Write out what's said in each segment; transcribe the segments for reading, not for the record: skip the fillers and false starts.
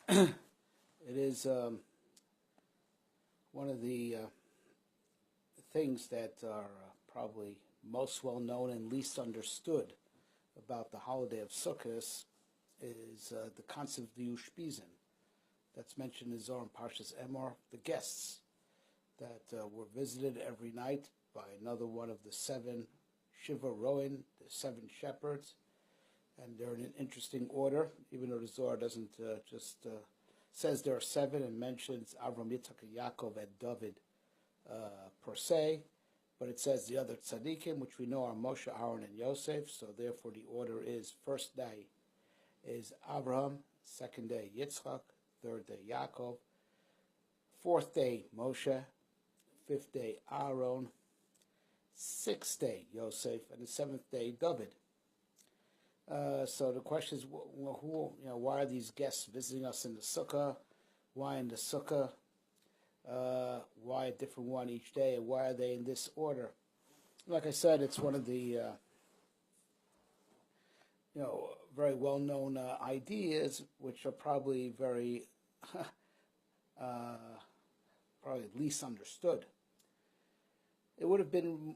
It is one of the things that are probably most well known and least understood about the holiday of Sukkot is the concept of the Ushpizin that's mentioned in Zohar and Parshas Emor, the guests that were visited every night by another one of the seven Shiva Roin, the seven shepherds, and they're in an interesting order, even though the Zohar doesn't just says there are seven and mentions Avram, Yitzchak, and Yaakov, and David per se, but it says the other tzaddikim, which we know are Moshe, Aaron, and Yosef, so therefore the order is first day is Abraham, second day Yitzchak, third day Yaakov, fourth day Moshe, fifth day Aaron, sixth day Yosef, and the seventh day David. So the question is, why are these guests visiting us in the sukkah? Why in the sukkah? Why a different one each day? And why are they in this order? Like I said, it's one of the very well-known ideas, which are probably very probably least understood. It would have been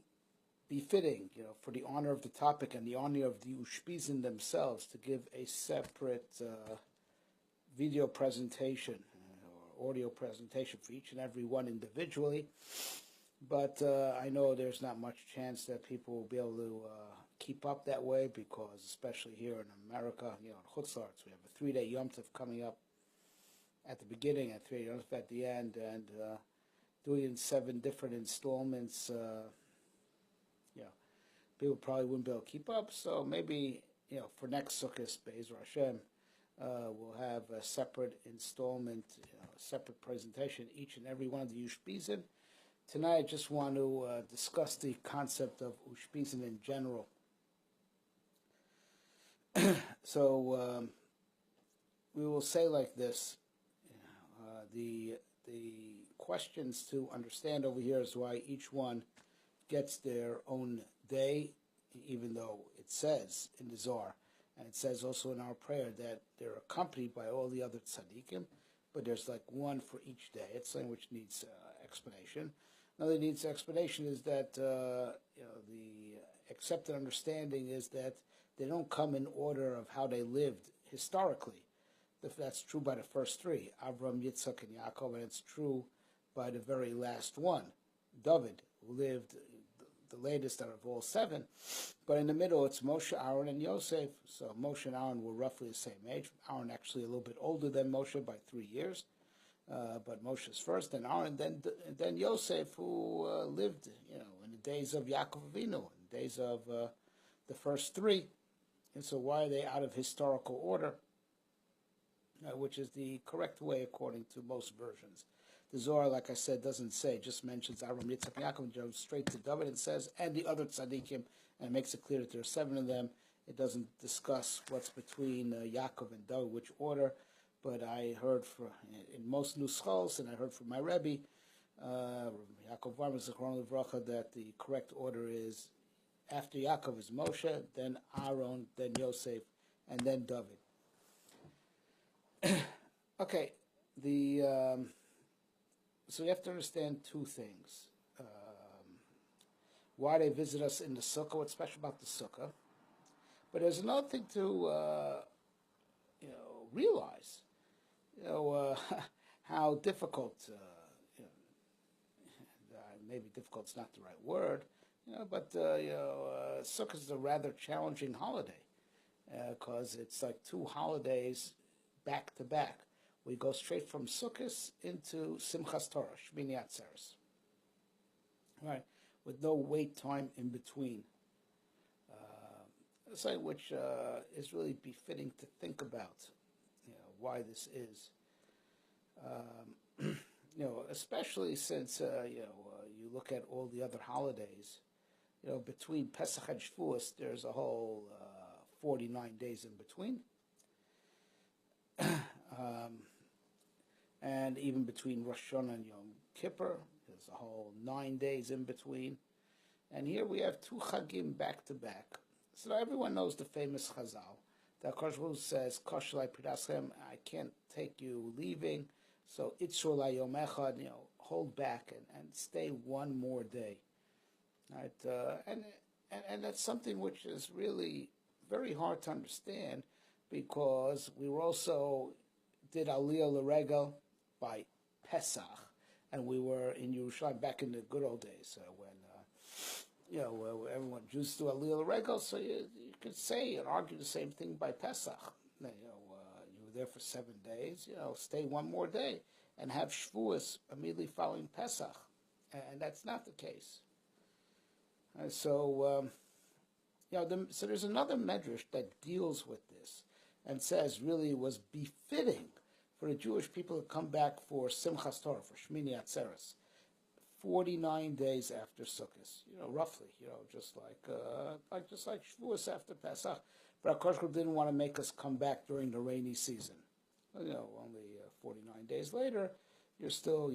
befitting, for the honor of the topic and the honor of the Ushpizin themselves, to give a separate video presentation or audio presentation for each and every one individually. But I know there's not much chance that people will be able to keep up that way, because especially here in America, in Chutz La'aretz, we have a 3-day Yom Tov coming up at the beginning and 3-day Yom Tov at the end, and doing it in 7 different installments. People probably wouldn't be able to keep up, so maybe, for next Sukkot, Be'ezer Hashem, we'll have a separate installment, a separate presentation, each and every one of the Ushpizin. Tonight, I just want to discuss the concept of Ushpizin in general. So, we will say like this, the questions to understand over here is why each one gets their own day, even though it says in the Zohar, and it says also in our prayer that they're accompanied by all the other tzaddikim, but there's like one for each day. It's something which needs explanation. Another needs explanation is that the accepted understanding is that they don't come in order of how they lived historically. That's true by the first 3, Avram, Yitzchak, and Yaakov, and it's true by the very last one, David, who lived the latest out of all 7, but in the middle it's Moshe, Aaron, and Yosef. So Moshe and Aaron were roughly the same age. Aaron actually a little bit older than Moshe by 3 years, but Moshe's first, then Aaron, then Yosef, who lived, in the days of Yaakov Avinu, in the days of the first 3. And so why are they out of historical order, which is the correct way according to most versions? The Zohar, like I said, doesn't say, just mentions Avram, Yitzchak, and Yaakov, and goes straight to David and says, and the other tzaddikim, and it makes it clear that there are 7 of them. It doesn't discuss what's between Yaakov and David, which order, but I heard in most nuschos, and I heard from my Rebbe, Yaakov Varma Zichron Livracha, that the correct order is after Yaakov is Moshe, then Aaron, then Yosef, and then David. Okay, so you have to understand 2 things. Why they visit us in the sukkah, what's special about the sukkah. But there's another thing to realize, how difficult, maybe difficult's not the right word, but sukkah is a rather challenging holiday, because it's like 2 holidays back to back. We go straight from Sukkot into Simchas Torah, Shmini Atzeres, right, with no wait time in between. Something which is really befitting to think about, why this is. Especially since you look at all the other holidays, between Pesach and Shavuos, there's a whole 49 days in between. And even between Rosh Hashanah and Yom Kippur, there's a whole 9 days in between. And here we have 2 Chagim back to back. So everyone knows the famous Chazal The Kosh says, Koshalai Pridaschem, I can't take you leaving. So Itzur La Yom Echad, hold back and stay one more day. Right? And that's something which is really very hard to understand because we were also did Aliyah L'Regel by Pesach, and we were in Yerushalayim back in the good old days when everyone Jews do Aliyah L'Regel, so you could say and argue the same thing by Pesach. You were there for 7 days. Stay one more day and have Shavuos immediately following Pesach, and that's not the case. So there's another medrash that deals with this and says really it was befitting for the Jewish people to come back for Simchas Torah, for Shmini Atzeres, 49 days after Sukkot, roughly, just like Shavuos after Pesach. But HaKadosh Baruch Hu didn't want to make us come back during the rainy season. Only 49 days later, you're still,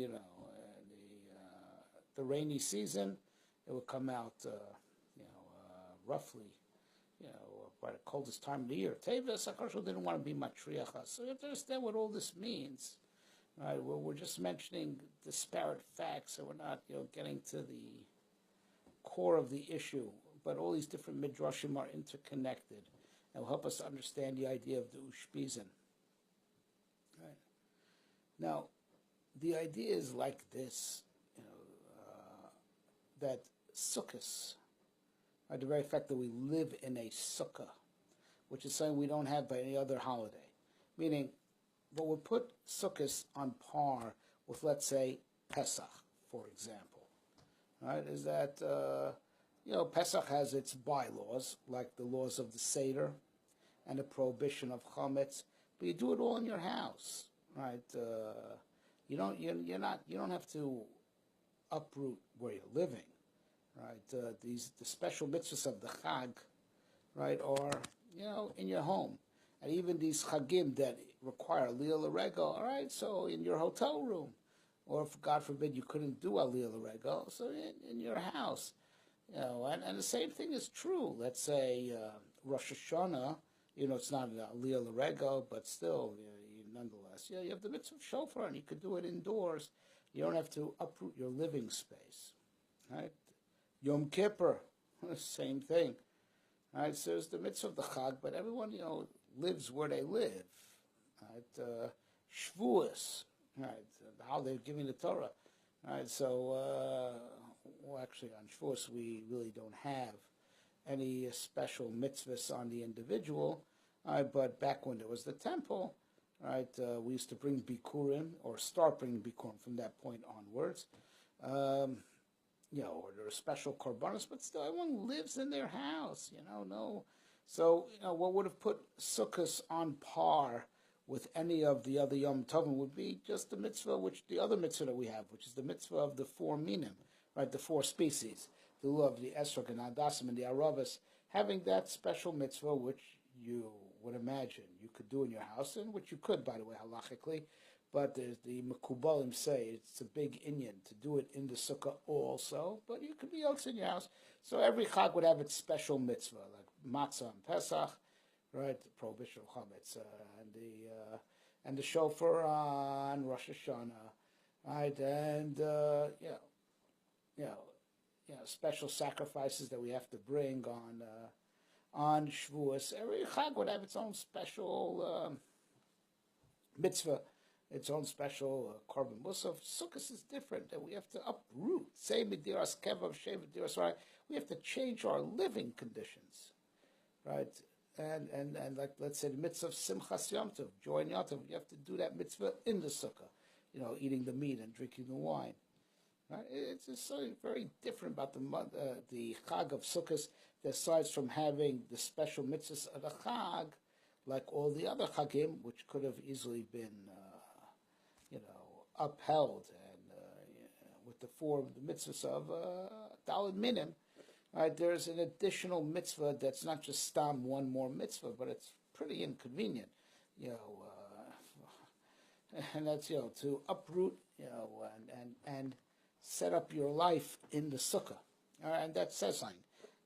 the rainy season. It would come out, roughly, by the coldest time of the year. Teves, HaKadosh Baruch Hu didn't want to be matriach us. So you have to understand what all this means. Right? We're just mentioning disparate facts, and we're not, getting to the core of the issue. But all these different midrashim are interconnected, and will help us understand the idea of the Ushpizin. Right? Now, the idea is like this, that Sukkot, the very fact that we live in a sukkah, which is something we don't have by any other holiday, meaning what would put Sukkot on par with, let's say, Pesach, for example, right, is that, Pesach has its bylaws, like the laws of the Seder and the prohibition of chametz, but you do it all in your house, right? You don't have to uproot where you're living, right? The special mitzvahs of the Chag, right, are in your home, and even these Chagim that require Aliyah L'Regel, all right, so in your hotel room, or if God forbid you couldn't do Aliyah L'Regel, so in your house, and the same thing is true. Let's say Rosh Hashanah, it's not an Aliyah L'Regel, but still, nonetheless, you have the mitzvah of shofar, and you could do it indoors. You don't have to uproot your living space, right? Yom Kippur, same thing, right? So there's the mitzvah of the Chag, but everyone, lives where they live, right? Shavuos, right? The holiday of giving the Torah, right? So, actually, on Shavuos, we really don't have any special mitzvahs on the individual, but back when there was the temple, right, we used to bring bikurim, or start bringing bikurim from that point onwards. Or there are special korbanos, but still everyone lives in their house, no. So, what would have put Sukkot on par with any of the other Yom Tovim would be just the mitzvah, the other mitzvah that we have, which is the mitzvah of the 4 minim, right, the 4 species, the law of the esrog and hadasim and the aravas, having that special mitzvah, which you would imagine you could do in your house, and which you could, by the way, halachically, but the Mekubalim say it's a big inyan to do it in the sukkah also, but you could be also in your house. So every Chag would have its special mitzvah, like matzah and Pesach, right, the prohibition of chametz, and the shofar on Rosh Hashanah, right, and special sacrifices that we have to bring on Shavuos. Every Chag would have its own special mitzvah, its own special korban musaf. Sukkot is different, and we have to uproot. Say midiras kevav, shei midiras, right? We have to change our living conditions, right? And like, let's say the mitzvah of Simchas Yom Tov, joy in Yom Tov, you have to do that mitzvah in the sukkah, eating the meat and drinking the wine. Right? It's just something very different about the Chag of Sukkot, aside from having the special mitzvahs of the Chag, like all the other Chagim, which could have easily been, upheld, and with the 4 mitzvahs of Daled Minim, right? There's an additional mitzvah that's not just stam one more mitzvah, but it's pretty inconvenient, and that's to uproot, and set up your life in the sukkah, and that says something.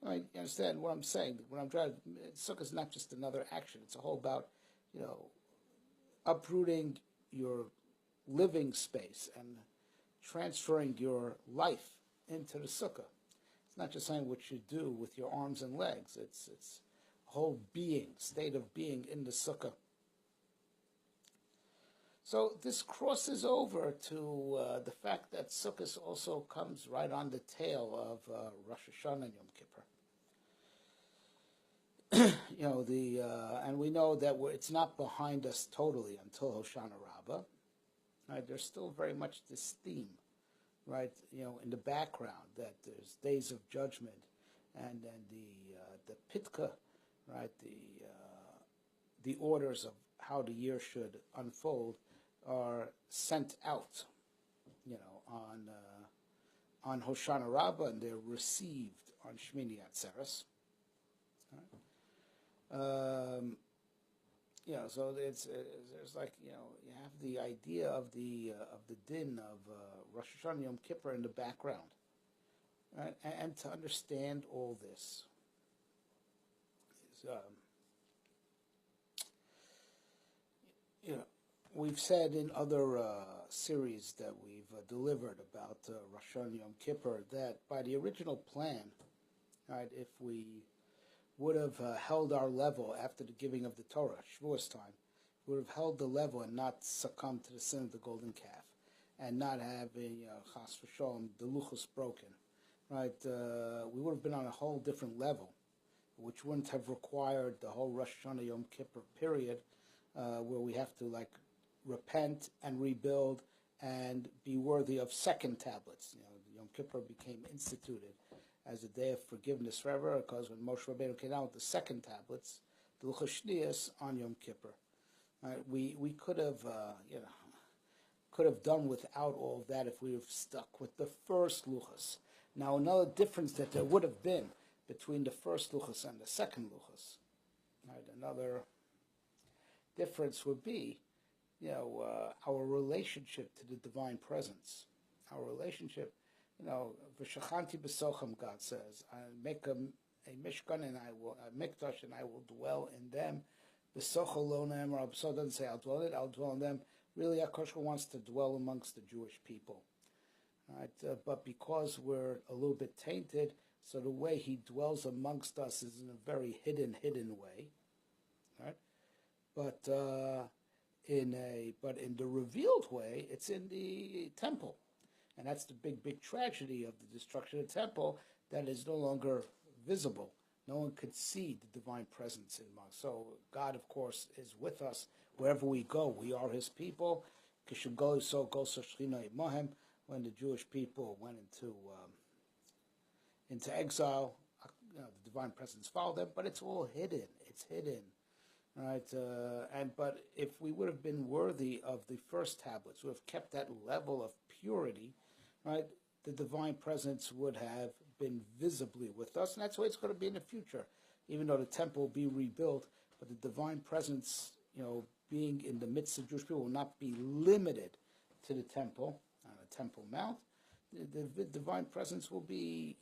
I mean, you understand what I'm saying? When I'm driving, Sukkah is not just another action. It's a whole about, uprooting your living space and transferring your life into the Sukkah. It's not just something what you do with your arms and legs. It's a whole state of being in the Sukkah. So this crosses over to the fact that Sukkot also comes right on the tail of Rosh Hashanah and Yom Kippur. And we know that it's not behind us totally until Hoshana Rabbah. Right? There's still very much this theme, right? In the background that there's days of judgment, and then the pitka, right? The orders of how the year should unfold are sent out, on Hoshana Rabbah, and they're received on Shmini Atzeres. Right? So there's like you have the idea of the din of Rosh Hashanah Yom Kippur in the background, right? And to understand all this is we've said in other series that we've delivered about Rosh Hashanah Yom Kippur that by the original plan, right, if we would have held our level after the giving of the Torah, Shavuos time, would have held the level and not succumbed to the sin of the golden calf, and not having Chas v'Sholom, the luchos broken, right? We would have been on a whole different level, which wouldn't have required the whole Rosh Hashanah Yom Kippur period, where we have to repent and rebuild and be worthy of second tablets. Yom Kippur became instituted as a day of forgiveness forever, because when Moshe Rabbeinu came out with the second tablets, the Luchos Shniyos on Yom Kippur, right? We could have done without all of that if we have stuck with the first Luchos. Now, another difference that there would have been between the first Luchos and the second Luchos, right? Another difference would be, our relationship to the divine presence, our relationship. V'shachanti b'socham, God says, I make a mishkan and I will a mikdash and I will dwell in them. B'sochol lo ne'emar, b'soch doesn't say I'll dwell in it, I'll dwell in them. Really, HaKadosh wants to dwell amongst the Jewish people, right? But because we're a little bit tainted, so the way He dwells amongst us is in a very hidden way, right? But in the revealed way, it's in the temple. And that's the big tragedy of the destruction of the temple, that is no longer visible. No one could see the divine presence in us. So God, of course, is with us wherever we go. We are His people. When the Jewish people went into exile, the divine presence followed them, but it's all hidden. It's hidden. Right, but if we would have been worthy of the first tablets, would have kept that level of purity, right, the divine presence would have been visibly with us, and that's the way it's going to be in the future. Even though the temple will be rebuilt, but the divine presence, being in the midst of Jewish people, will not be limited to the temple, on the Temple Mount. The divine presence will be,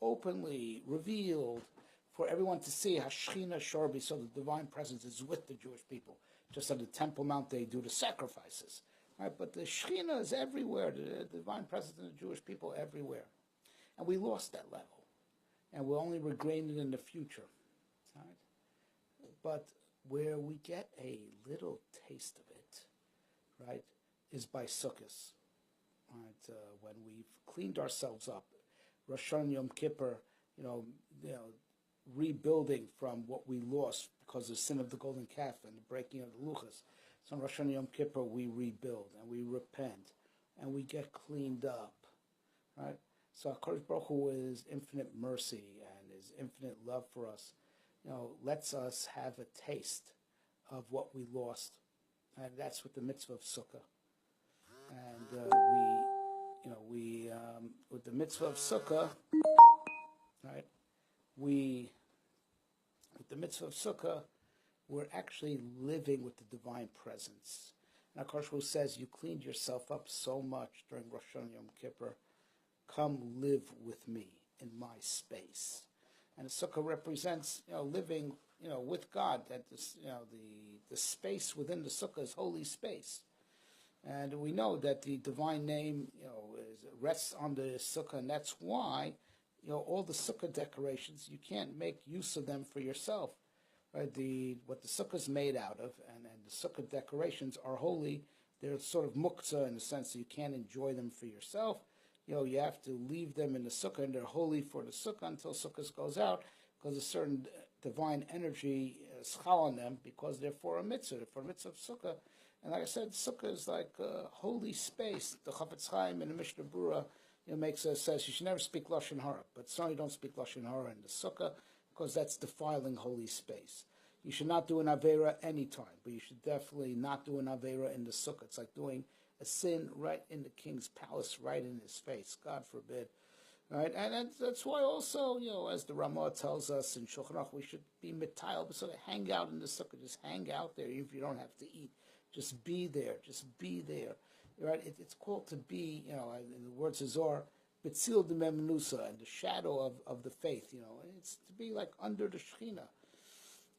openly revealed for everyone to see. Hashchina Shorbi, so the divine presence is with the Jewish people. Just on the Temple Mount, they do the sacrifices, right? But the Shechina is everywhere. The divine presence of the Jewish people everywhere, and we lost that level, and we'll only regain it in the future, right? But where we get a little taste of it, right, is by Sukkot, right? When we've cleaned ourselves up, Rosh Hashanah Yom Kippur, rebuilding from what we lost because of the sin of the golden calf and the breaking of the luchos. So on Rosh Hashanah Yom Kippur, we rebuild and we repent and we get cleaned up, right? So HaKadosh Baruch Hu, is infinite mercy and His infinite love for us, lets us have a taste of what we lost, and that's with the mitzvah of Sukkah. And we with the mitzvah of Sukkah, right? With the mitzvah of Sukkah, we're actually living with the divine presence. And HaKadosh Baruch Hu says, you cleaned yourself up so much during Rosh Hashanah Yom Kippur. Come live with me. in my space. And the sukkah represents, living, with God. That this, the space within the sukkah is holy space. And we know that the divine name, rests on the sukkah, and that's why, all the sukkah decorations, you can't make use of them for yourself. Right? What the sukkah is made out of, and the sukkah decorations are holy. They're sort of muktzah in the sense that you can't enjoy them for yourself. You have to leave them in the sukkah, and they're holy for the sukkah until sukkah goes out, because a certain divine energy is chal on them, because they're for a mitzvah, for a mitzvah of sukkah. And like I said, sukkah is like a holy space. The Chafetz Chaim in the Mishnah Berurah says you should never speak lashon hara, but certainly don't speak lashon hara in the sukkah, because that's defiling holy space. You should not do an avera anytime, but you should definitely not do an avera in the sukkah. It's like doing a sin right in the king's palace, right in his face. God forbid. Right? And that's why also, as the Ramah tells us in Shulchan Aruch, we should be mitayel, so hang out in the sukkah. Just hang out there, even if you don't have to eat. Just be there. Just be there. Right? It's called to be, in the words of Zohar, betzil d'memnusa, and the shadow of the faith. It's to be like under the Shekhinah.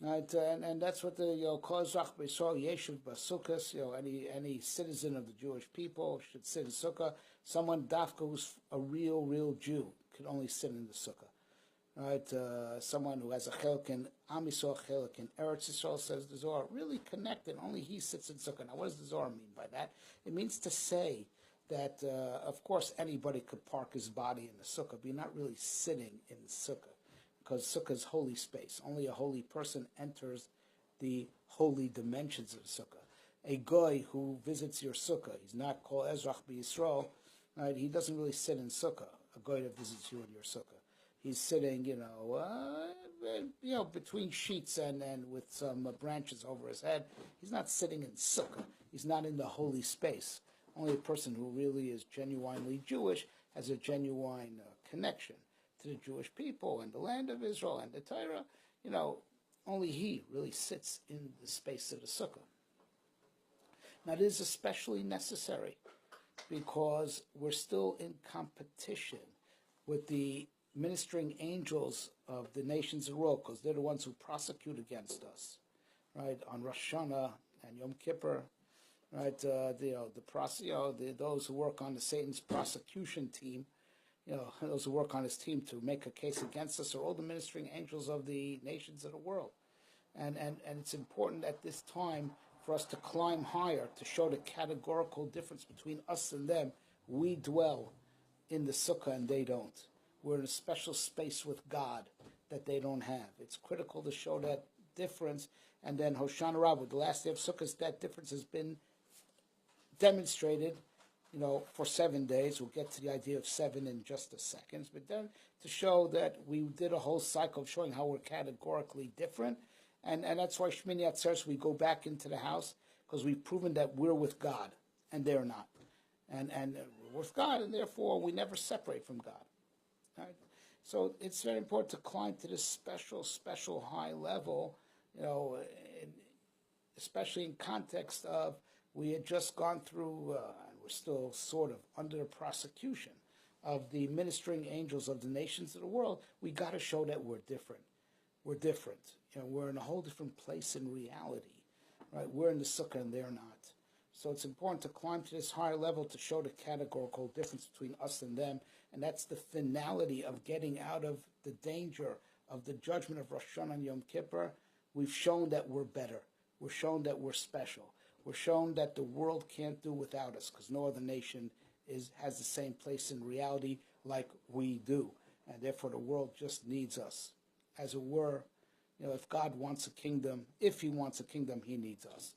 Right, and that's what the Kol Ezrach B'Yisrael Yeshiv B'Sukkos. Any citizen of the Jewish people should sit in sukkah. Someone dafka who's a real Jew could only sit in the sukkah. Right, someone who has a chelik in Am Yisrael, chelik in Eretz Yisrael, says the Zohar, really connected. Only he sits in sukkah. Now, what does the Zohar mean by that? It means to say that, of course, anybody could park his body in the sukkah, but you're not really sitting in the sukkah, because sukkah is holy space. Only a holy person enters the holy dimensions of the sukkah. A goy who visits your sukkah, he's not called Ezrach B'Yisrael, right? He doesn't really sit in sukkah. A goy that visits you in your sukkah, he's sitting, between sheets and with some branches over his head. He's not sitting in sukkah. He's not in the holy space. Only a person who really is genuinely Jewish has a genuine connection to the Jewish people and the land of Israel and the Torah. Only he really sits in the space of the sukkah. Now, it is especially necessary because we're still in competition with the ministering angels of the nations of the world, because they're the ones who prosecute against us, right? On Rosh Hashanah and Yom Kippur, right? Those who work on the Satan's prosecution team, those who work on his team to make a case against us, are all the ministering angels of the nations of the world. And it's important at this time for us to climb higher, to show the categorical difference between us and them. We dwell in the sukkah and they don't. We're in a special space with God that they don't have. It's critical to show that difference. And then Hoshana Rabbah, the last day of Sukkot, that difference has been demonstrated, for 7 days. We'll get to the idea of 7 in just a second. But then to show that we did a whole cycle of showing how we're categorically different. And that's why Shmini Atzeres, we go back into the house, because we've proven that we're with God and they're not. And we're with God, and therefore we never separate from God. Right? So it's very important to climb to this special high level, especially in context of we had just gone through, and we're still sort of under the prosecution of the ministering angels of the nations of the world. We got to show that we're different. We're different. We're in a whole different place in reality. Right? We're in the sukkah and they're not. So it's important to climb to this higher level to show the categorical difference between us and them. And that's the finality of getting out of the danger of the judgment of Rosh Hashanah and Yom Kippur. We've shown that we're better. We're shown that we're special. We're shown that the world can't do without us, because no other nation has the same place in reality like we do. And therefore the world just needs us. As it were, if God wants a kingdom, if he wants a kingdom, he needs us.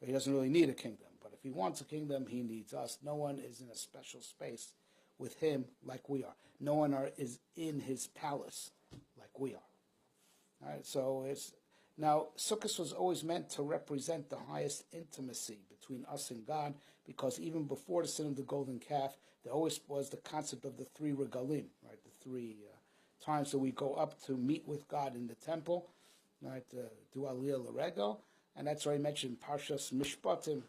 He doesn't really need a kingdom, but if he wants a kingdom, he needs us. No one is in a special space with him like we are. No one is in his palace like we are. All right, so now Sukkot was always meant to represent the highest intimacy between us and God, because even before the sin of the golden calf, there always was the concept of the 3 regalim, right? The 3 times that we go up to meet with God in the temple, right? Do Aliyah L'Regel. And that's already mentioned in Parshas Mishpatim,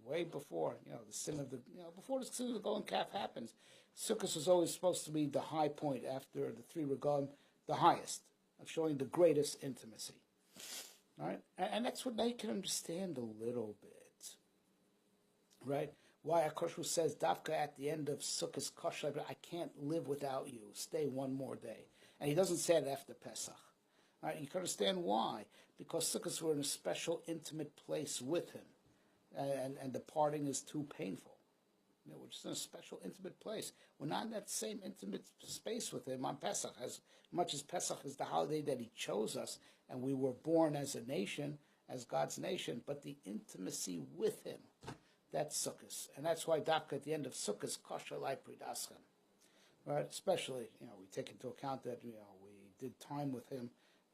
way before, the sin of before the sin of the golden calf happens. Sukkot was always supposed to be the high point after the three regalim, the highest, of showing the greatest intimacy. Right? And that's what they can understand a little bit. Right? Why Akoshu says, Dafka at the end of Sukkot's Kosher, I can't live without you. Stay one more day. And he doesn't say it after Pesach. Right? You can understand why. Because Sukkot were in a special, intimate place with him. And the parting is too painful. We're just in a special, intimate place. We're not in that same intimate space with him on Pesach. As much as Pesach is the holiday that he chose us, and we were born as a nation, as God's nation, but the intimacy with him, that's Sukkot. And that's why Dafka at the end of Sukkot, Kosher Lai Pridaschem. Right? Especially, we take into account that, we did time with him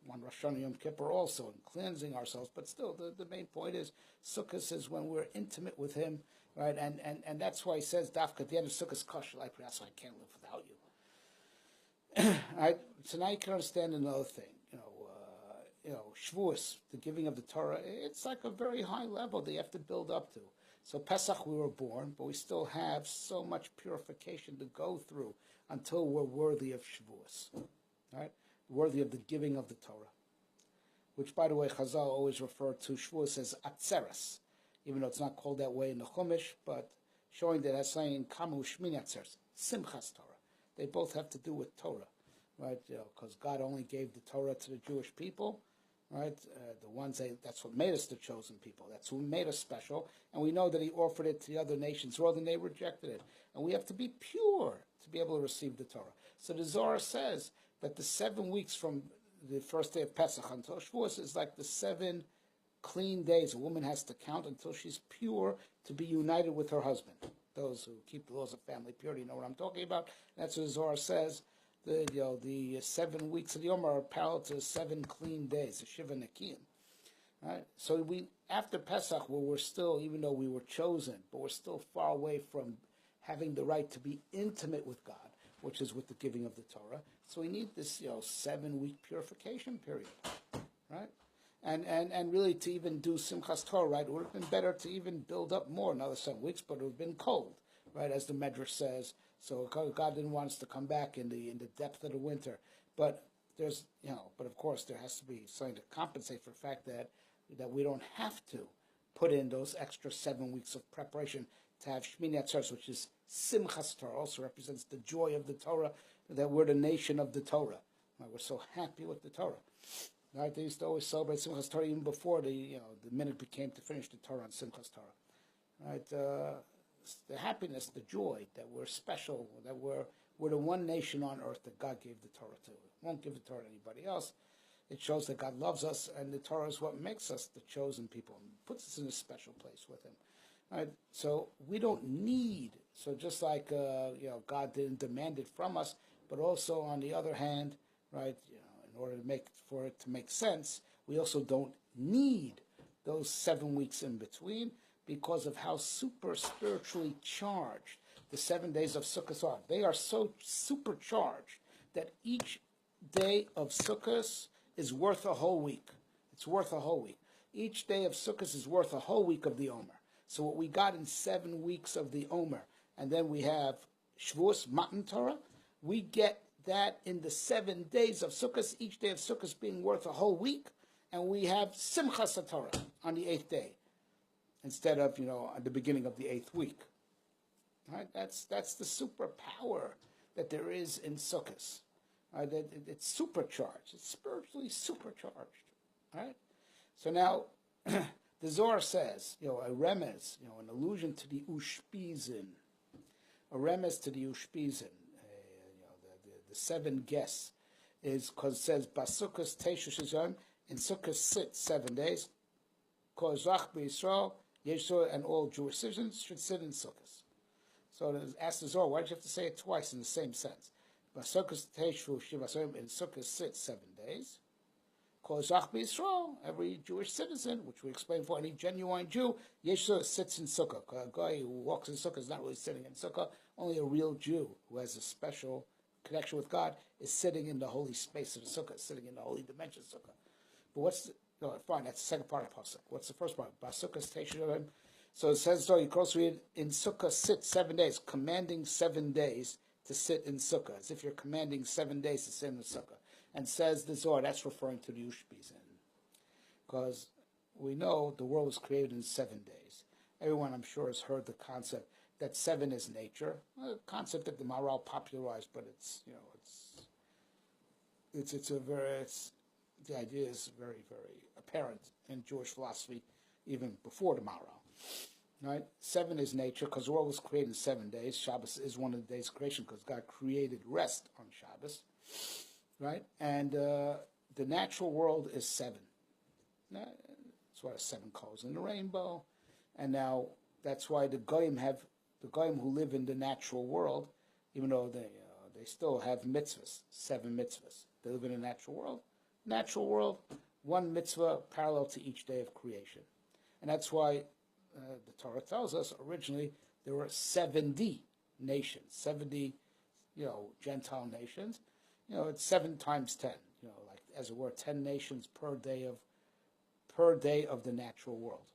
on Rosh Hashanah Yom Kippur also, in cleansing ourselves. But still, the main point is, Sukkot is when we're intimate with him. Right, and that's why he says, Dafka, at the end of Sukkot, Kosher Lai Pridaschem, I can't live without you. Right? So now you can understand another thing. Shavuos, the giving of the Torah, it's like a very high level that you have to build up to. So Pesach we were born, but we still have so much purification to go through until we're worthy of Shavuos. Right? Worthy of the giving of the Torah. Which, by the way, Chazal always refer to Shavuos as Atzeres, even though it's not called that way in the Chumash, but showing that as saying Kamu Shmini Atzeres, Simchas Torah. They both have to do with Torah, right? Because God only gave the Torah to the Jewish people, right? That's what made us the chosen people. That's who made us special. And we know that he offered it to the other nations world, and they rejected it. And we have to be pure to be able to receive the Torah. So the Zohar says that the 7 weeks from the first day of Pesach until Shavuos is like the 7 clean days a woman has to count until she's pure to be united with her husband. Those who keep the laws of family purity know what I'm talking about. That's what Zohar says. The 7 weeks of the Yom are parallel to 7 clean days, the Shiva Nekiyim. Right? So after Pesach, where we're still, even though we were chosen, but we're still far away from having the right to be intimate with God, which is with the giving of the Torah. So we need this 7-week purification period, right? And really to even do Simchas Torah, right, it would have been better to even build up more another 7 weeks, but it would have been cold, right, as the Medrash says. So God didn't want us to come back in the depth of the winter. But there's, but of course there has to be something to compensate for the fact that we don't have to put in those extra 7 weeks of preparation to have Shmini Atzeres, which is Simchas Torah, also represents the joy of the Torah, that we're the nation of the Torah. Right? We're so happy with the Torah. Right? They used to always celebrate Simchas Torah even before the minute became to finish the Torah on Simchas Torah. Right? The happiness, the joy that we're special, that we're the one nation on earth that God gave the Torah to. Won't give the Torah to anybody else. It shows that God loves us, and the Torah is what makes us the chosen people, and puts us in a special place with him. Right? So we don't need, so just like God didn't demand it from us, but also on the other hand, right, in order for it to make sense, we also don't need those 7 weeks in between because of how super spiritually charged the 7 days of Sukkot are. They are so supercharged that each day of Sukkot is worth a whole week. It's worth a whole week. Each day of Sukkot is worth a whole week of the Omer. So what we got in 7 weeks of the Omer, and then we have Shavuos, Matan Torah, we get that in the 7 days of Sukkot, each day of Sukkot being worth a whole week, and we have Simchas Torah on the 8th day, instead of, at the beginning of the 8th week. Right? That's the superpower that there is in Sukkot. Right? It's supercharged. It's spiritually supercharged. Right? So now, the Zohar says, a remez, an allusion to the Ushpizin, a remez to the Ushpizin, the 7 guests, is because it says, Basukkas Teshu Shizayim, in Sukkot sit 7 days, Kozach B'Yisrael, Yeshua, and all Jewish citizens should sit in Sukkot. So it asks the Zohar, why did you have to say it twice in the same sense? Basukkas Teshu Shivasayim, in Sukkot sit 7 days, Kozach B'Yisrael, every Jewish citizen, which we explained for any genuine Jew, Yeshua sits in Sukkah. A guy who walks in Sukkah is not really sitting in Sukkah. Only a real Jew who has a special connection with God is sitting in the holy space of the Sukkah, sitting in the holy dimension of Sukkah. But fine, that's the second part of Pasuk. What's the first part? Basukah Teshuvim. So it says, so you can also read, in Sukkah sit 7 days, commanding 7 days to sit in Sukkah, as if you're commanding 7 days to sit in the Sukkah. And says the Zohar, that's referring to the Ushpizin. Because we know the world was created in 7 days. Everyone, I'm sure, has heard the concept that 7 is nature, a concept that the Maharal popularized, but the idea is very, very apparent in Jewish philosophy, even before the Maharal. Right? 7 is nature, because the world was created in 7 days. Shabbos is one of the days of creation, because God created rest on Shabbos. Right? And the natural world is 7. That's why 7 colors in the rainbow. And now that's why the goyim who live in the natural world, even though they still have mitzvahs, 7 mitzvahs. They live in a natural world. Natural world, 1 mitzvah parallel to each day of creation. And that's why the Torah tells us originally there were 70 nations, 70, Gentile nations. It's 7 times 10, like as it were, 10 nations per day of the natural world.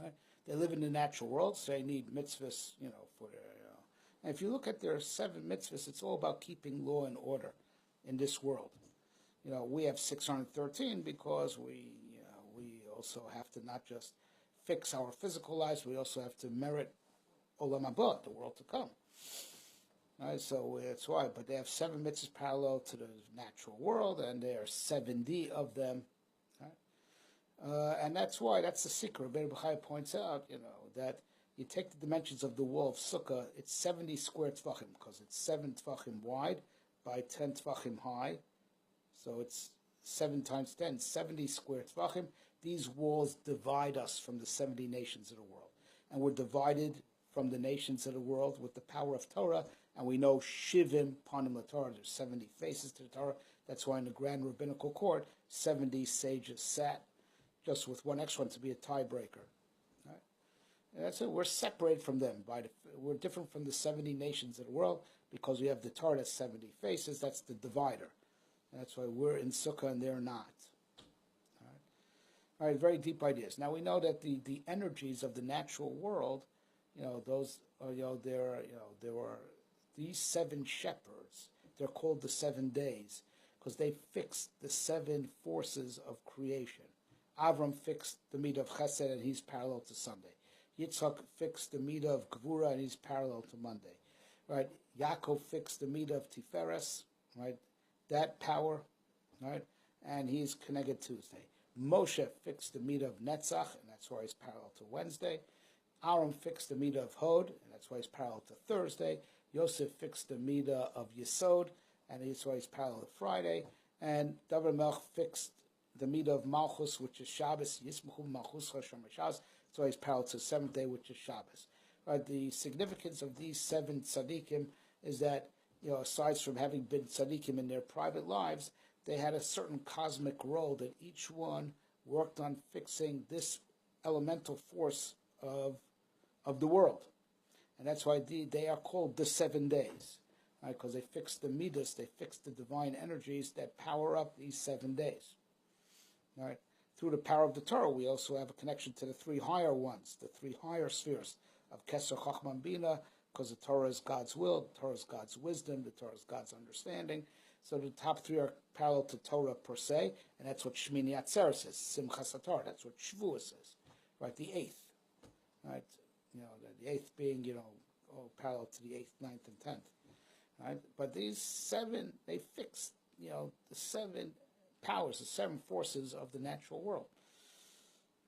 Right? They live in the natural world, so they need mitzvahs, for their. And if you look at their 7 mitzvahs, it's all about keeping law and order in this world. We have 613 because we also have to not just fix our physical lives, we also have to merit Olam Haba, the world to come. Right, so that's why. But they have 7 mitzvahs parallel to the natural world, and there are 70 of them. Right? And that's why, that's the secret. Rebbe Bachai points out, that you take the dimensions of the wall of Sukkah, it's 70 square tvachim, because it's 7 tvachim wide by 10 tvachim high. So it's 7 times 10, 70 square tvachim. These walls divide us from the 70 nations of the world. And we're divided from the nations of the world with the power of Torah. And we know Shivim Panim LaTorah, there's 70 faces to the Torah. That's why in the Grand Rabbinical Court, 70 sages sat, just with one extra one to be a tiebreaker. Right? And that's it. We're separated from them. We're different from the 70 nations of the world because we have the Torah that's 70 faces. That's the divider. And that's why we're in Sukkah and they're not. All right, very deep ideas. Now we know that the energies of the natural world, there are these 7 shepherds. They're called the 7 days because they fixed the 7 forces of creation. Avram fixed the midah of Chesed, and he's parallel to Sunday. Yitzchak fixed the midah of Gevura, and he's parallel to Monday. Right? Yaakov fixed the midah of Tiferes, right? That power, right? And he's connected Tuesday. Moshe fixed the midah of Netzach, and that's why he's parallel to Wednesday. Aaron fixed the midah of Hod, and that's why he's parallel to Thursday. Yosef fixed the midah of Yesod, and that's why he's parallel to Friday. And David Melch fixed the midah of Malchus, which is Shabbos. Yismachu Malchus Hashem Shabbos. That's why he's parallel to the 7th day, which is Shabbos. Right? The significance of these 7 tzaddikim is that, aside from having been tzaddikim in their private lives, they had a certain cosmic role that each one worked on fixing this elemental force of the world. And that's why they are called the 7 days, right? Because they fixed the midas, they fixed the divine energies that power up these 7 days. Right? Through the power of the Torah, we also have a connection to the 3 higher ones, the 3 higher spheres of Keser, Chachma, and Bina, because the Torah is God's will, the Torah is God's wisdom, the Torah is God's understanding. So the top 3 are parallel to Torah per se, and that's what Shmini Atzeres says, Simchas HaTorah, that's what Shavuos says, right? The 8th, right? The 8th being, parallel to the 8th, 9th, and 10th, right? But these 7, they fix, the 7 powers, the 7 forces of the natural world,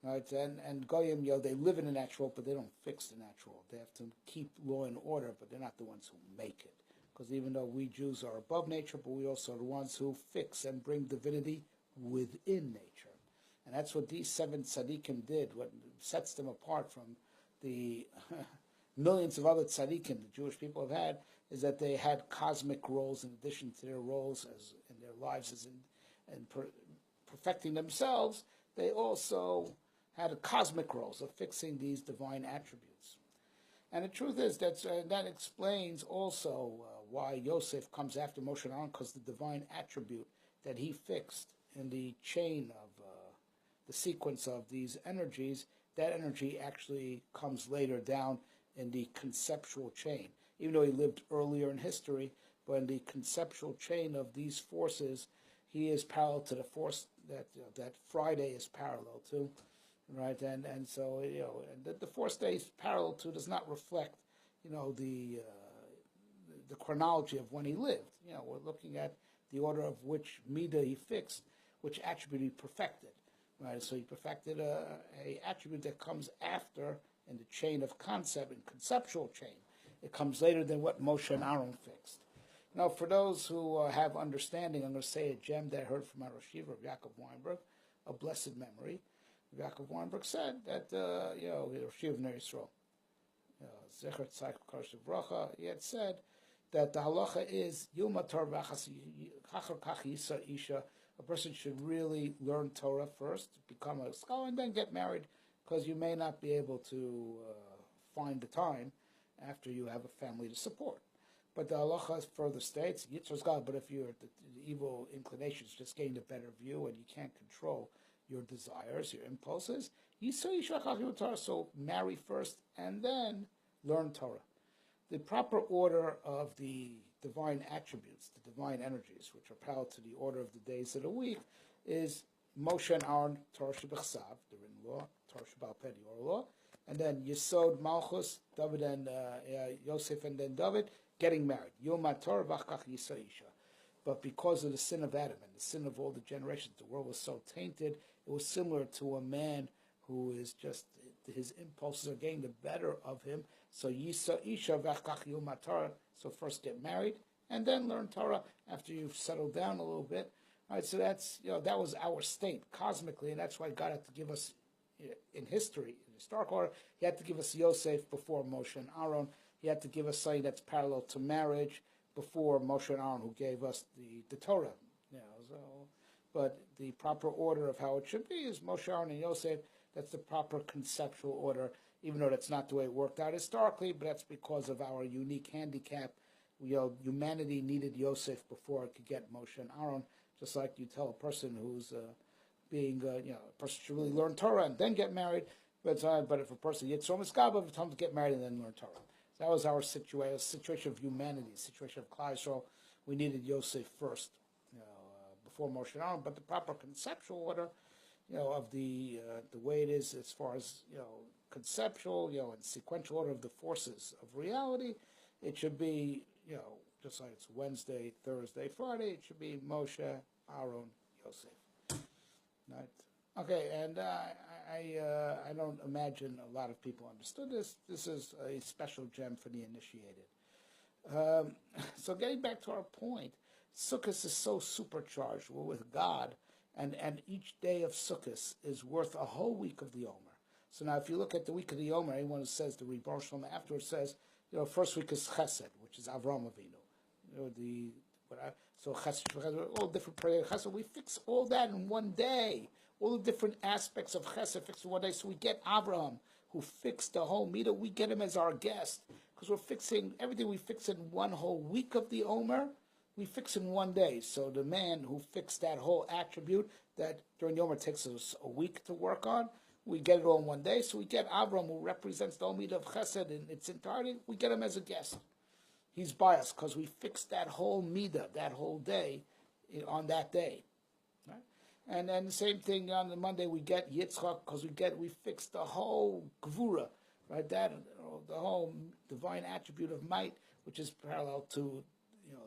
right? And Goyim, they live in the natural world, but they don't fix the natural world. They have to keep law and order, but they're not the ones who make it. Because even though we Jews are above nature, but we also are the ones who fix and bring divinity within nature. And that's what these 7 tzaddikim did. What sets them apart from the millions of other tzaddikim the Jewish people have had is that they had cosmic roles in addition to their roles as in their lives as in perfecting themselves. They also had a cosmic roles of fixing these divine attributes. And the truth is that explains also why Yosef comes after Moshe and Aaron, because the divine attribute that he fixed in the chain of the sequence of these energies, that energy actually comes later down in the conceptual chain. even though he lived earlier in history, but in the conceptual chain of these forces, he is parallel to the force that Friday is parallel to, right? And so the force that he's parallel to does not reflect the chronology of when he lived. We're looking at the order of which midah he fixed, which attribute he perfected, right? So he perfected a attribute that comes after in the chain of concept and conceptual chain. It comes later than what Moshe and Aaron fixed. Now, for those who have understanding, I'm going to say a gem that I heard from our Rosh Yeshiva, Yaakov Weinberg, a blessed memory. Yaakov Weinberg said that, Rosh Yeshiva of Ner Yisrael, Zecher Tzach Kadosh Bracha, he had said that the halacha is Yumatar V'achas Chachar Kach Yisa Isha. A person should really learn Torah first, become a scholar, and then get married, because you may not be able to find the time after you have a family to support. But the halacha further states, Yitzhak's God, but if you're the evil inclinations just gain a better view and you can't control your desires, your impulses, so marry first and then learn Torah. The proper order of the divine attributes, the divine energies, which are parallel to the order of the days of the week, is Moshe and Aaron, Torah Shebechsav, the written law, Torah Shebal Peh, the oral law, and then Yesod, Malchus, David and Yosef, and then David, getting married. Yom HaTorah v'achkach Yisa Isha. But because of the sin of Adam and the sin of all the generations, the world was so tainted, it was similar to a man who is just, his impulses are getting the better of him. So Yisa Isha v'achkach Yom HaTorah. So first get married and then learn Torah after you've settled down a little bit. All right, so that's, that was our state cosmically, and that's why God had to give us, in history, in historic order, he had to give us Yosef before Moshe and Aaron. He had to give us something that's parallel to marriage before Moshe and Aaron, who gave us the Torah. But the proper order of how it should be is Moshe, Aaron, and Yosef. That's the proper conceptual order, even though that's not the way it worked out historically, but that's because of our unique handicap. Humanity needed Yosef before it could get Moshe and Aaron, just like you tell a person who's a person should really learn Torah and then get married, but if a person Yitzhak Miskaba, it's time to get married and then learn Torah. That was our situation of humanity, situation of Klal Yisrael. We needed Yosef first, before Moshe and Aaron. But the proper conceptual order, of the way it is as far as conceptual, and sequential order of the forces of reality, it should be, just like it's Wednesday, Thursday, Friday. It should be Moshe, Aaron, Yosef. Right. Okay, and I don't imagine a lot of people understood this. This is a special gem for the initiated. So getting back to our point, Sukkot is so supercharged. We're with God, and each day of Sukkot is worth a whole week of the Omer. So now if you look at the week of the Omer, anyone who says the Rebbe Shalom afterwards says, first week is Chesed, which is Avraham Avinu. So Chesed, all different prayers. Chesed, we fix all that in one day. All the different aspects of Chesed fixed in one day. So we get Abraham, who fixed the whole midah. We get him as our guest because we're fixing everything we fix in one whole week of the Omer. We fix in one day. So the man who fixed that whole attribute that during the Omer takes us a week to work on, we get it all in one day. So we get Abraham, who represents the whole midah of Chesed in its entirety. We get him as a guest. He's biased because we fixed that whole midah, that whole day, on that day. Right? And then the same thing on the Monday, we get Yitzchak because we fixed the whole Gvura, right? That the whole divine attribute of might, which is parallel to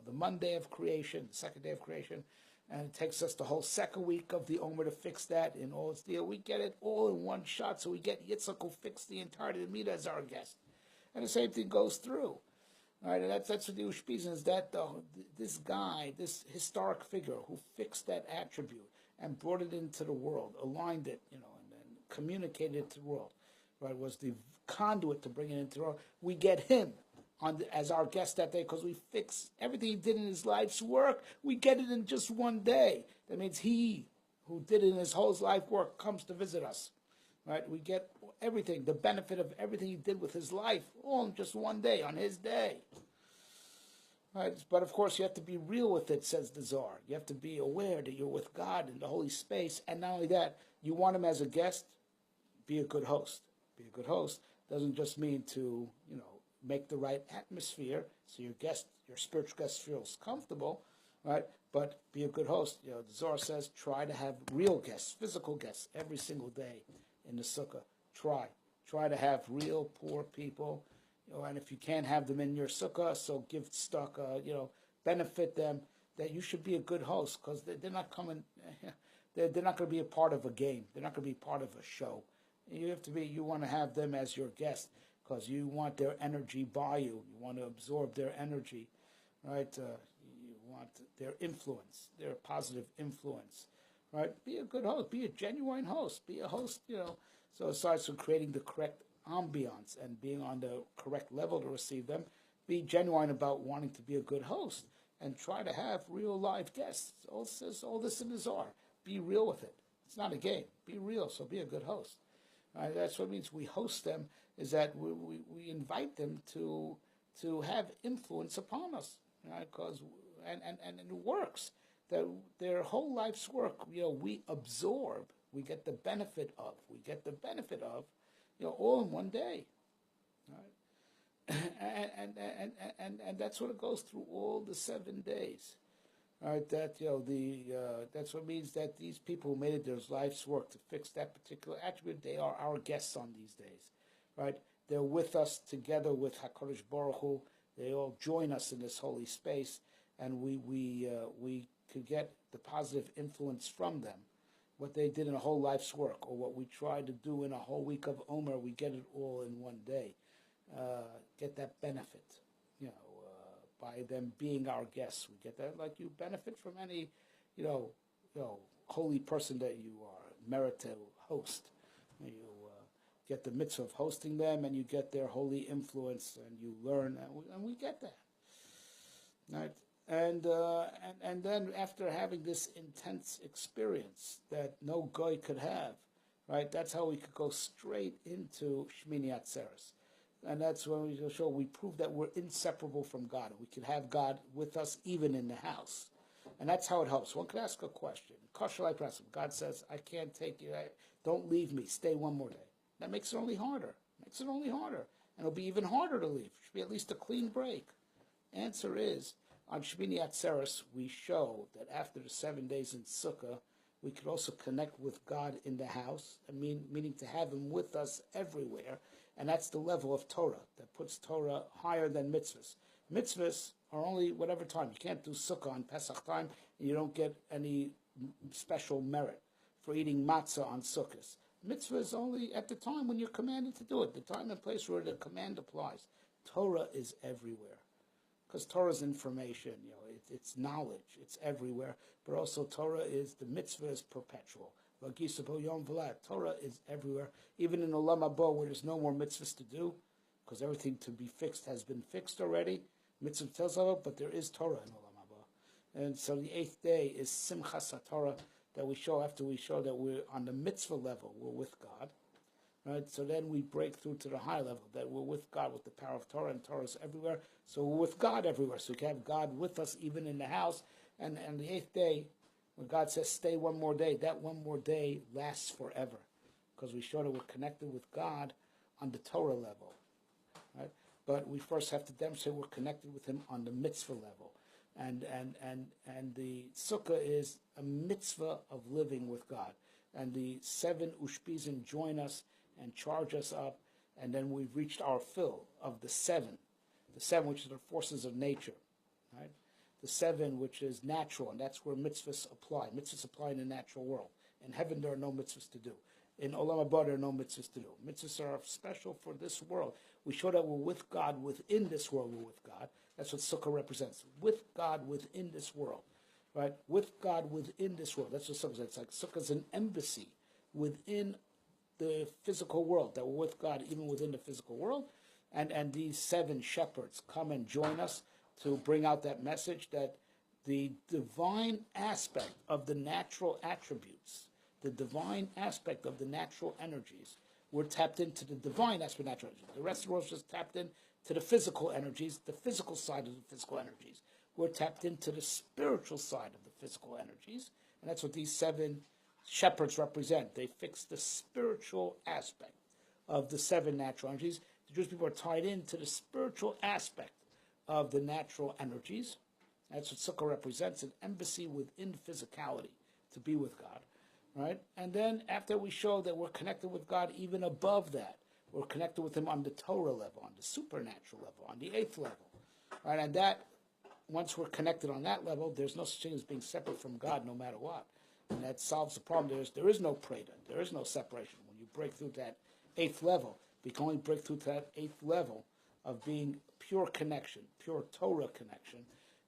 the Monday of creation, the second day of creation, and it takes us the whole second week of the Omer to fix that in all its deal. We get it all in one shot, so we get Yitzchak who fixed the entirety of the midah as our guest, and the same thing goes through. All right, and that's what the Ushpizin is, that this guy, this historic figure who fixed that attribute and brought it into the world, aligned it, and communicated it to the world, right, was the conduit to bring it into the world. We get him as our guest that day because we fix everything he did in his life's work. We get it in just one day. That means he who did it in his whole life work comes to visit us. Right? We get everything, the benefit of everything he did with his life, all in just one day, on his day. Right? But of course, you have to be real with it, says the Zohar. You have to be aware that you're with God in the holy space, and not only that, you want him as a guest, be a good host. Be a good host doesn't just mean to, make the right atmosphere so your spiritual guest feels comfortable, right? But be a good host. The Zohar says try to have real guests, physical guests, every single day in the sukkah. Try to have real poor people, and if you can't have them in your sukkah, so give stock, benefit them. That you should be a good host because they're not coming. They're not going to be a part of a game. They're not going to be part of a show. You want to have them as your guest because you want their energy by you. You want to absorb their energy, right? You want their influence, their positive influence, right? Be a good host. Be a genuine host. Be a host, So aside from creating the correct ambiance and being on the correct level to receive them, be genuine about wanting to be a good host and try to have real live guests. All this in the Zohar. Be real with it. It's not a game. Be real, so be a good host. That's what it means. We host them, is that we invite them to have influence upon us, because and it works. Their whole life's work, we absorb. We get the benefit of. All in one day. Right? And that's what it goes through all the 7 days. All right, that's what means that these people who made it their life's work to fix that particular attribute, they are our guests on these days, right? They're with us together with HaKadosh Baruch Hu. They all join us in this holy space, and we could get the positive influence from them. What they did in a whole life's work, or what we try to do in a whole week of Omer, we get it all in one day. Get that benefit, by them being our guests. We get that like you benefit from any, holy person that you are, merit to host. You get the mitzvah of hosting them, and you get their holy influence, and you learn, and we get that. Right? And then after having this intense experience that no goy could have, right? That's how we could go straight into Shmini Atzeres. And that's when we prove that we're inseparable from God. We can have God with us even in the house. And that's how it helps. One could ask a question. God says, I can't take you. Don't leave me. Stay one more day. That makes it only harder. And it'll be even harder to leave. It should be at least a clean break. Answer is, on Shmini Atzeres, we show that after the 7 days in Sukkah, we could also connect with God in the house, meaning to have Him with us everywhere. And that's the level of Torah that puts Torah higher than mitzvahs. Mitzvahs are only whatever time. You can't do Sukkah on Pesach time, and you don't get any special merit for eating matzah on Sukkot. Mitzvah is only at the time when you're commanded to do it, the time and place where the command applies. Torah is everywhere. Because Torah is information, it's knowledge, it's everywhere. But also Torah is, the mitzvah is perpetual. Torah is everywhere. Even in Olam Haba, where there's no more mitzvahs to do, because everything to be fixed has been fixed already. Mitzvah tells us, but there is Torah in Olam Haba. And so the 8th day is Simchas HaTorah, that we show after we show that we're on the mitzvah level, we're with God. Right? So then we break through to the high level, that we're with God with the power of Torah, and Torah is everywhere. So we're with God everywhere. So we can have God with us even in the house. And the 8th day, when God says stay one more day, that one more day lasts forever. Because we show that we're connected with God on the Torah level. Right? But we first have to demonstrate we're connected with Him on the mitzvah level. And the sukkah is a mitzvah of living with God. And the 7 Ushpizin join us and charge us up, and then we've reached our fill of the 7. The 7, which are the forces of nature, right? The 7, which is natural, and that's where mitzvahs apply. Mitzvahs apply in the natural world. In heaven, there are no mitzvahs to do. In Olam Haba, there are no mitzvahs to do. Mitzvahs are special for this world. We show that we're with God within this world. We're with God. That's what Sukkah represents. With God within this world, right? With God within this world. That's what Sukkah is. It's like Sukkah is an embassy within the physical world, that we're with God even within the physical world. And these 7 shepherds come and join us to bring out that message that the divine aspect of the natural attributes, the divine aspect of the natural energies, we're tapped into the divine aspect of natural energies. The rest of the world is just tapped into the physical energies, the physical side of the physical energies. We're tapped into the spiritual side of the physical energies, and that's what these 7 shepherds represent. They fix the spiritual aspect of the 7 natural energies. the Jewish people are tied into the spiritual aspect of the natural energies. That's what Sukkah represents, an embassy within physicality, to be with God, right? And then after we show that we're connected with God even above that, we're connected with Him on the Torah level, on the supernatural level, on the 8th level, right? And that, once we're connected on that level, there's no such thing as being separate from God no matter what. And that solves the problem. There is no preda, there is no separation. When you break through that 8th level, we can only break through to that 8th level of being pure connection, pure Torah connection,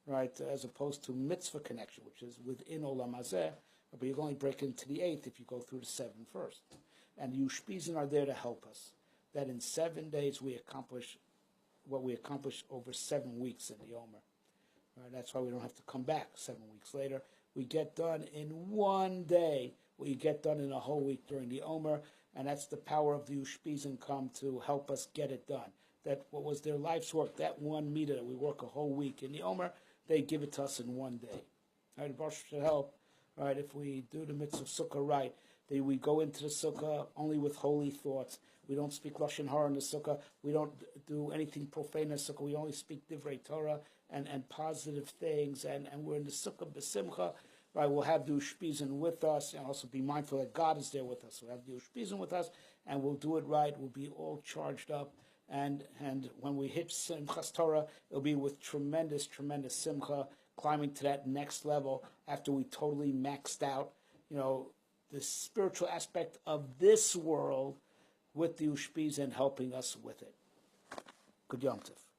right, as opposed to mitzvah connection, which is within Olam Hazeh, but you can only break into the 8th if you go through the 7 first. And the Ushpizin are there to help us, that in 7 days we accomplish what we accomplished over 7 weeks in the Omer. Right, that's why we don't have to come back 7 weeks later. We get done in 1 day what you get done in a whole week during the Omer, and that's the power of the Ushpizin come to help us get it done. That what was their life's work, that 1 meter that we work a whole week in the Omer, they give it to us in 1 day. All right, Baruch should help. All right, if we do the mitzvah of Sukkah right, we go into the Sukkah only with holy thoughts. We don't speak Lashon Hara in the Sukkah. We don't do anything profane in the Sukkah. We only speak Divrei Torah and positive things. And we're in the Sukkah b'simcha. Right, we'll have the Ushpizin with us, and also be mindful that God is there with us. We'll have the Ushpizin with us, and we'll do it right. We'll be all charged up. And when we hit Simchas Torah, it'll be with tremendous, tremendous simcha, climbing to that next level after we totally maxed out, the spiritual aspect of this world with the Ushpizin helping us with it. Good Yom Tov.